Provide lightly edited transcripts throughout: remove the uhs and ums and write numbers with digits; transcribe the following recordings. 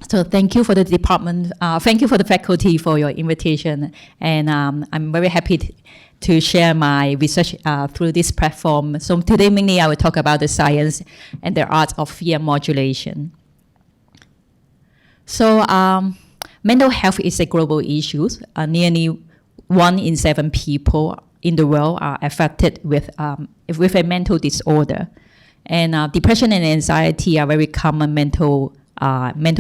So thank you for the department, thank you for the faculty for your invitation, and I'm very happy to share my research through this platform. So today mainly I will talk about the science and the art of fear modulation. So mental health is a global issue. Nearly 1 in 7 people in the world are affected with a mental disorder. And depression and anxiety are very common mental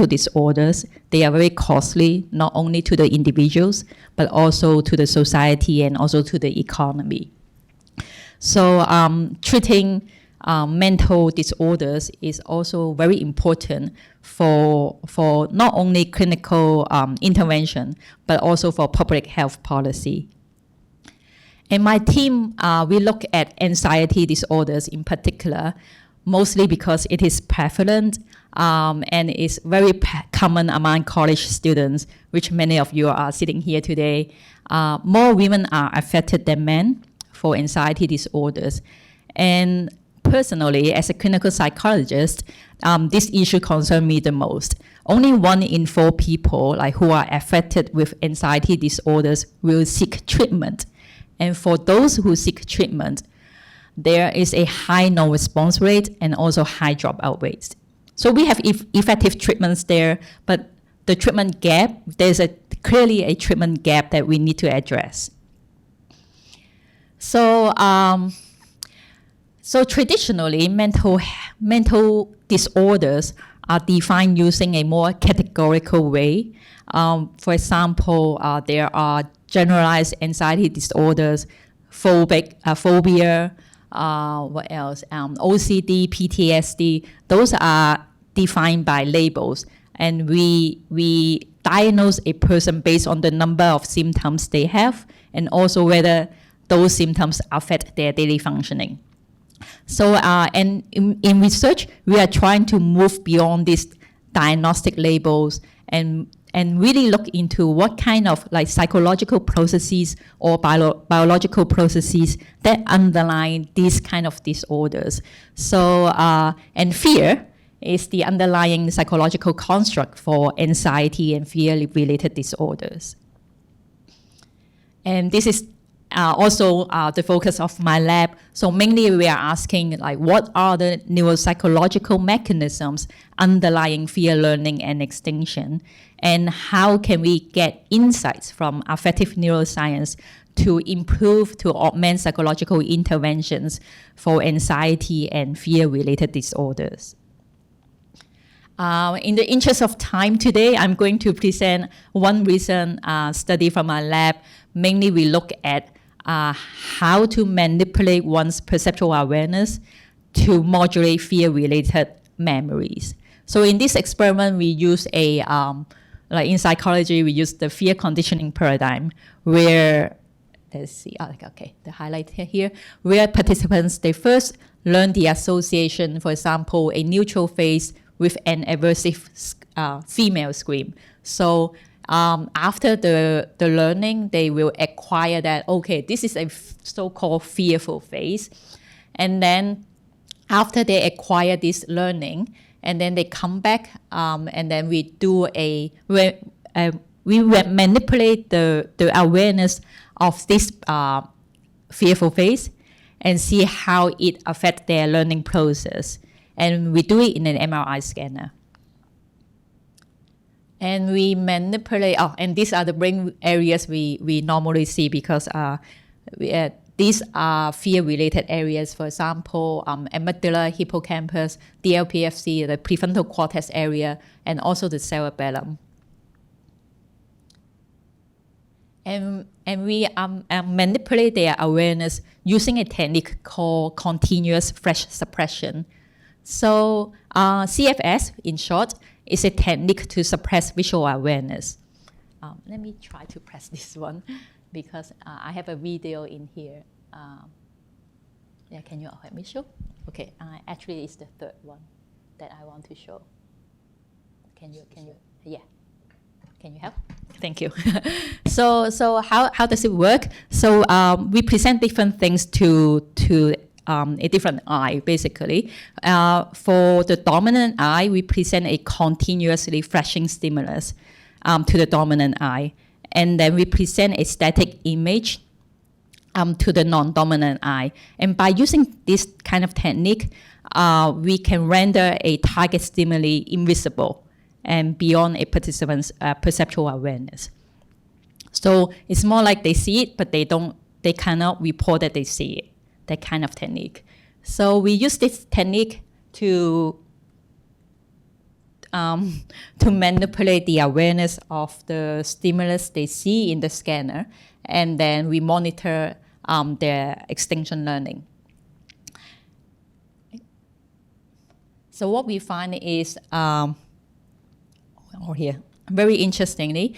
disorders. They are very costly, not only to the individuals, but also to the society and also to the economy. So treating mental disorders is also very important for not only clinical intervention, but also for public health policy. And my team, we look at anxiety disorders in particular, mostly because it is prevalent and is very common among college students, which many of you are sitting here today. More women are affected than men for anxiety disorders. And personally, as a clinical psychologist, this issue concerns me the most. Only 1 in 4 people who are affected with anxiety disorders will seek treatment. And for those who seek treatment, there is a high non-response rate and also high dropout rates. So we have effective treatments there, but the treatment gap, there's clearly a treatment gap that we need to address. So, so traditionally, mental disorders are defined using a more categorical way. For example, there are generalized anxiety disorders, phobia, what else? OCD, PTSD. Those are defined by labels, and we diagnose a person based on the number of symptoms they have, and also whether those symptoms affect their daily functioning. So, and in research, we are trying to move beyond these diagnostic labels and really look into what kind of psychological processes or biological processes that underlie these kind of disorders. So, and fear is the underlying psychological construct for anxiety and fear-related disorders. And this is also the focus of my lab. So mainly we are asking what are the neuropsychological mechanisms underlying fear learning and extinction, and how can we get insights from affective neuroscience to improve, to augment psychological interventions for anxiety and fear-related disorders. In the interest of time today, I'm going to present one recent study from our lab. Mainly we look at how to manipulate one's perceptual awareness to modulate fear-related memories. So in this experiment, we use in psychology, we use the fear conditioning paradigm where, let's see, the highlight here, where participants, they first learn the association, for example, a neutral face with an aversive female scream. So after the learning, they will acquire that, okay, this is a so-called fearful face. And then after they acquire this learning, and then they come back, and then we do we manipulate the awareness of this fearful face and see how it affects their learning process. And we do it in an MRI scanner. And we manipulate, and these are the brain areas we normally see because these are fear-related areas. For example, amygdala, hippocampus, DLPFC, the prefrontal cortex area, and also the cerebellum. And we manipulate their awareness using a technique called continuous flash suppression. So CFS, in short, is a technique to suppress visual awareness. Let me try to press this one because I have a video in here. Yeah, can you help me show? Okay, actually it's the third one that I want to show. Can you, yeah. Can you help? Thank you. So how does it work? So we present different things to a different eye, basically. For the dominant eye, we present a continuously flashing stimulus to the dominant eye. And then we present a static image to the non-dominant eye. And by using this kind of technique, we can render a target stimuli invisible and beyond a participant's perceptual awareness. So it's more like they see it, but they cannot report that they see it, that kind of technique. So we use this technique to manipulate the awareness of the stimulus they see in the scanner, and then we monitor their extinction learning. So what we find is, very interestingly,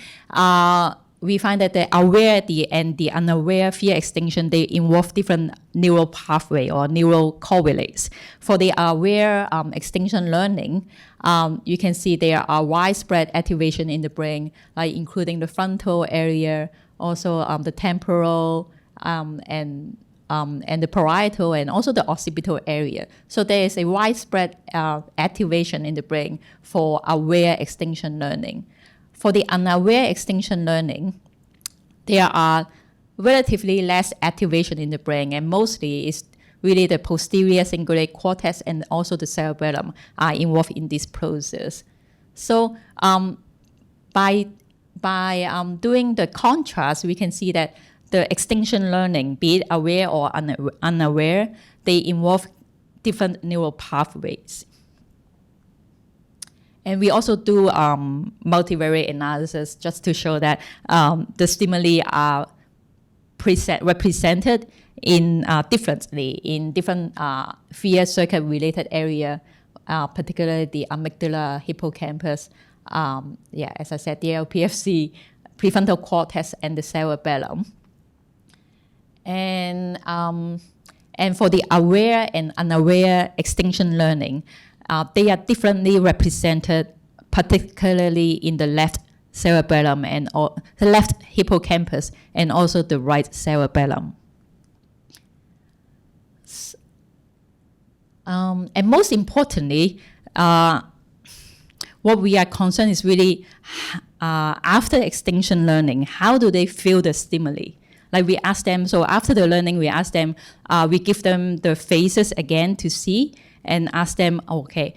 we find that the aware and the unaware fear extinction, they involve different neural pathway or neural correlates. For the aware extinction learning, you can see there are widespread activation in the brain, like including the frontal area, also the temporal and the parietal, and also the occipital area. So there is a widespread activation in the brain for aware extinction learning. For the unaware extinction learning, there are relatively less activation in the brain, and mostly it's really the posterior cingulate cortex and also the cerebellum are involved in this process. So by doing the contrast, we can see that the extinction learning, be it aware or unaware, they involve different neural pathways. And we also do multivariate analysis just to show that the stimuli are represented differently in different fear circuit-related area, particularly the amygdala, hippocampus, as I said, the LPFC, prefrontal cortex, and the cerebellum. And for the aware and unaware extinction learning, they are differently represented, particularly in the left cerebellum and the left hippocampus, and also the right cerebellum. And most importantly, what we are concerned is really after extinction learning, how do they feel the stimuli? Like we ask them, so after the learning, we ask them, we give them the faces again to see, and ask them, okay,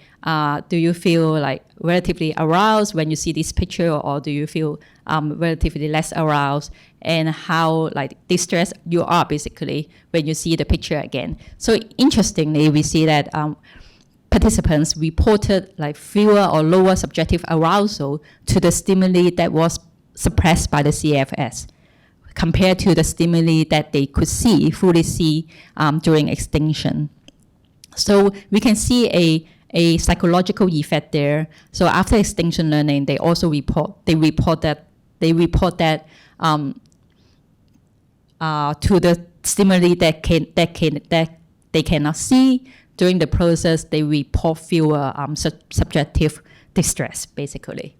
do you feel like relatively aroused when you see this picture, or do you feel relatively less aroused, and how like distressed you are basically when you see the picture again. So interestingly, we see that participants reported like fewer or lower subjective arousal to the stimuli that was suppressed by the CFS compared to the stimuli that they could fully see during extinction. So we can see a psychological effect there. So after extinction learning, they also report that to the stimuli that they cannot see during the process, they report fewer subjective distress, basically.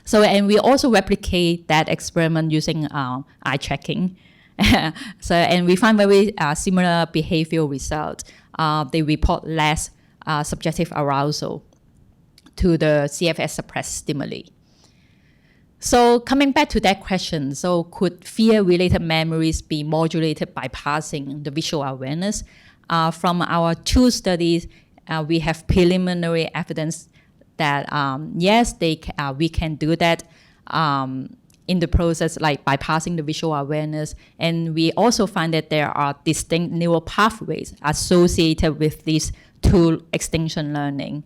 So, and we also replicate that experiment using eye tracking. So, and we find very similar behavioral results. They report less subjective arousal to the CFS suppressed stimuli. So coming back to that question, so could fear-related memories be modulated by passing the visual awareness? From our two studies, we have preliminary evidence that yes, we can do that in the process, like by passing the visual awareness. And we also find that there are distinct neural pathways associated with these two extinction learning.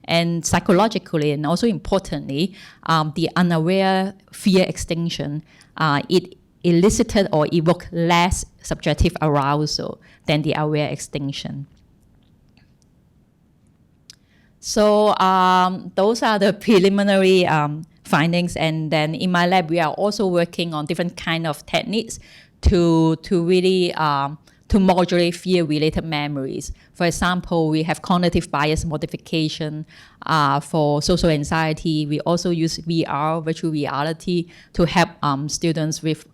And psychologically, and also importantly, the unaware fear extinction, it elicited or evoked less subjective arousal than the aware extinction. So those are the preliminary findings. And then in my lab, we are also working on different kind of techniques to really to modulate fear-related memories. For example, we have cognitive bias modification for social anxiety. We also use VR, virtual reality, to help students with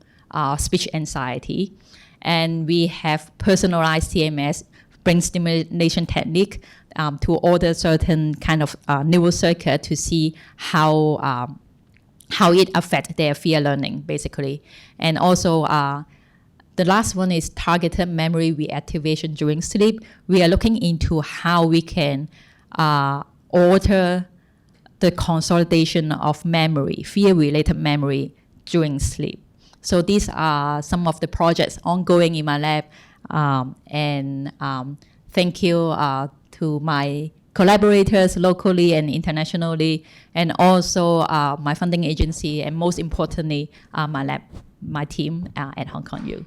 speech anxiety. And we have personalized TMS brain stimulation technique to order certain kind of neural circuit to see how it affects their fear learning, basically. And also, the last one is targeted memory reactivation during sleep. We are looking into how we can alter the consolidation of memory, fear-related memory during sleep. So these are some of the projects ongoing in my lab. Thank you to my collaborators locally and internationally, and also my funding agency, and most importantly, my lab, my team at Hong Kong U.